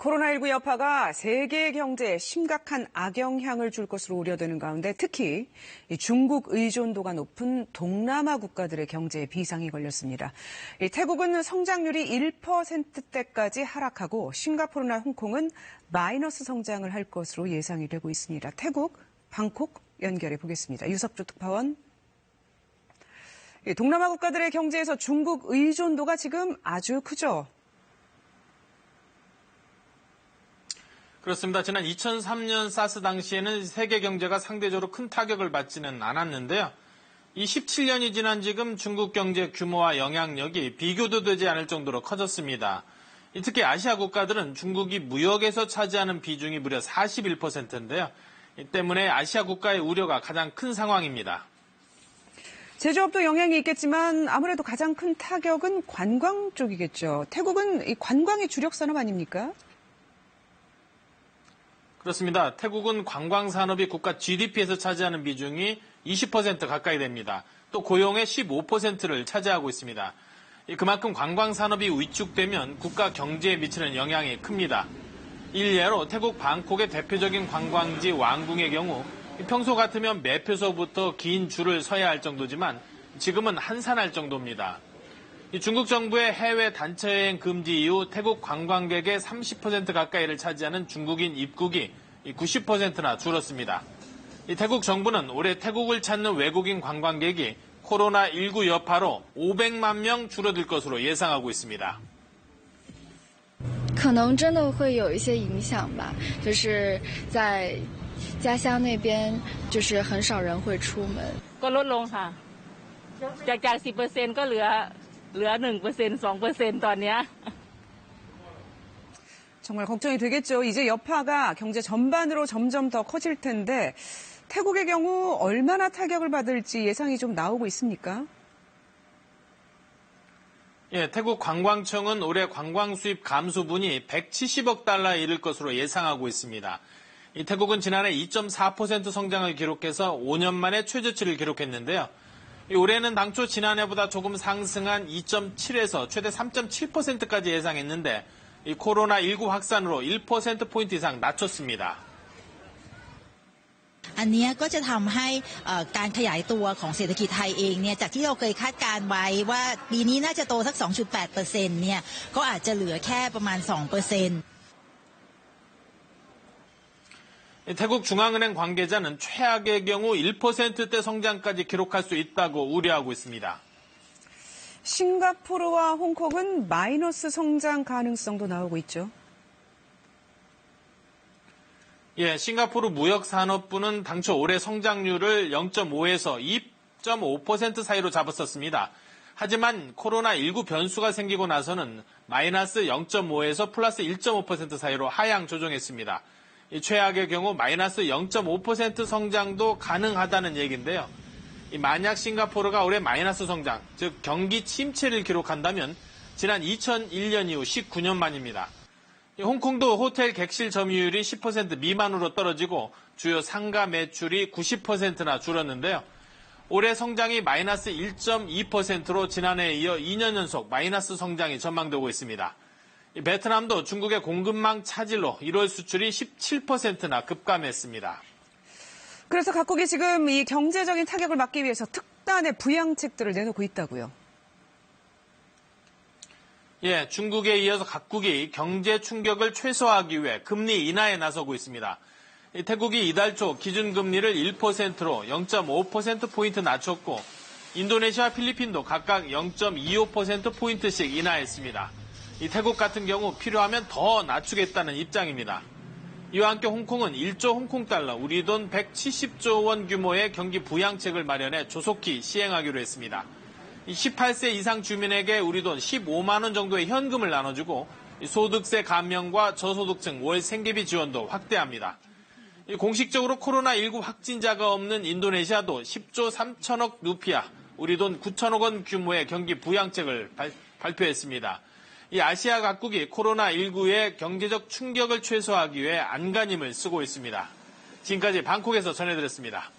코로나19 여파가 세계 경제에 심각한 악영향을 줄 것으로 우려되는 가운데 특히 중국 의존도가 높은 동남아 국가들의 경제에 비상이 걸렸습니다. 태국은 성장률이 1%대까지 하락하고 싱가포르나 홍콩은 마이너스 성장을 할 것으로 예상이 되고 있습니다. 태국, 방콕 연결해 보겠습니다. 유석주 특파원. 동남아 국가들의 경제에서 중국 의존도가 지금 아주 크죠? 그렇습니다. 지난 2003년 사스 당시에는 세계 경제가 상대적으로 큰 타격을 받지는 않았는데요. 이 17년이 지난 지금 중국 경제 규모와 영향력이 비교도 되지 않을 정도로 커졌습니다. 특히 아시아 국가들은 중국이 무역에서 차지하는 비중이 무려 41%인데요. 이 때문에 아시아 국가의 우려가 가장 큰 상황입니다. 제조업도 영향이 있겠지만 아무래도 가장 큰 타격은 관광 쪽이겠죠. 태국은 이 관광의 주력 산업 아닙니까? 그렇습니다. 태국은 관광산업이 국가 GDP에서 차지하는 비중이 20% 가까이 됩니다. 또 고용의 15%를 차지하고 있습니다. 그만큼 관광산업이 위축되면 국가 경제에 미치는 영향이 큽니다. 일례로 태국 방콕의 대표적인 관광지 왕궁의 경우 평소 같으면 매표소부터 긴 줄을 서야 할 정도지만 지금은 한산할 정도입니다. 중국 정부의 해외 단체 여행 금지 이후 태국 관광객의 30% 가까이를 차지하는 중국인 입국이 90%나 줄었습니다. 태국 정부는 올해 태국을 찾는 외국인 관광객이 코로나19 여파로 500만 명 줄어들 것으로 예상하고 있습니다. 可能真的会有一些影响吧，就是在家乡那边就是很少人会出门。ก็ลดลงค่ะจาก 10% ก็เหลือ 1%, 2% ตอนเนี้ย 정말 걱정이 되겠죠. 이제 여파가 경제 전반으로 점점 더 커질 텐데 태국의 경우 얼마나 타격을 받을지 예상이 좀 나오고 있습니까? 예, 태국 관광청은 올해 관광 수입 감소분이 170억 달러에 이를 것으로 예상하고 있습니다. 이 태국은 지난해 2.4% 성장을 기록해서 5년 만에 최저치를 기록했는데요. 올해는 당초 지난해보다 조금 상승한 2.7에서 최대 3.7%까지 예상했는데 이 코로나19 확산으로 1%포인트 이상 낮췄습니다. อันนี้ก็จะทำให้การขยายตัวของเศรษฐกิจไทยเองเนี่ยจากที่เราเคยคาดการไว้ว่าปีนี้น่าจะโตสัก 2.8% เนี่ยก็อาจจะเหลือแค่ประมาณ 2%. 태국 중앙은행 관계자는 최악의 경우 1%대 성장까지 기록할 수 있다고 우려하고 있습니다. 싱가포르와 홍콩은 마이너스 성장 가능성도 나오고 있죠. 예, 싱가포르 무역산업부는 당초 올해 성장률을 0.5에서 2.5% 사이로 잡았었습니다. 하지만 코로나19 변수가 생기고 나서는 마이너스 0.5에서 플러스 1.5% 사이로 하향 조정했습니다. 최악의 경우 마이너스 0.5% 성장도 가능하다는 얘기인데요. 만약 싱가포르가 올해 마이너스 성장, 즉 경기 침체를 기록한다면 지난 2001년 이후 19년 만입니다. 홍콩도 호텔 객실 점유율이 10% 미만으로 떨어지고 주요 상가 매출이 90%나 줄었는데요. 올해 성장이 마이너스 1.2%로 지난해에 이어 2년 연속 마이너스 성장이 전망되고 있습니다. 베트남도 중국의 공급망 차질로 1월 수출이 17%나 급감했습니다. 그래서 각국이 지금 이 경제적인 타격을 막기 위해서 특단의 부양책들을 내놓고 있다고요. 예, 중국에 이어서 각국이 경제 충격을 최소화하기 위해 금리 인하에 나서고 있습니다. 태국이 이달 초 기준금리를 1%로 0.5%포인트 낮췄고 인도네시아와 필리핀도 각각 0.25%포인트씩 인하했습니다. 태국 같은 경우 필요하면 더 낮추겠다는 입장입니다. 이와 함께 홍콩은 1조 홍콩달러, 우리 돈 170조 원 규모의 경기 부양책을 마련해 조속히 시행하기로 했습니다. 18세 이상 주민에게 우리 돈 15만 원 정도의 현금을 나눠주고 소득세 감면과 저소득층 월 생계비 지원도 확대합니다. 공식적으로 코로나19 확진자가 없는 인도네시아도 10조 3천억 루피아, 우리 돈 9천억 원 규모의 경기 부양책을 발표했습니다. 이 아시아 각국이 코로나19의 경제적 충격을 최소화하기 위해 안간힘을 쓰고 있습니다. 지금까지 방콕에서 전해드렸습니다.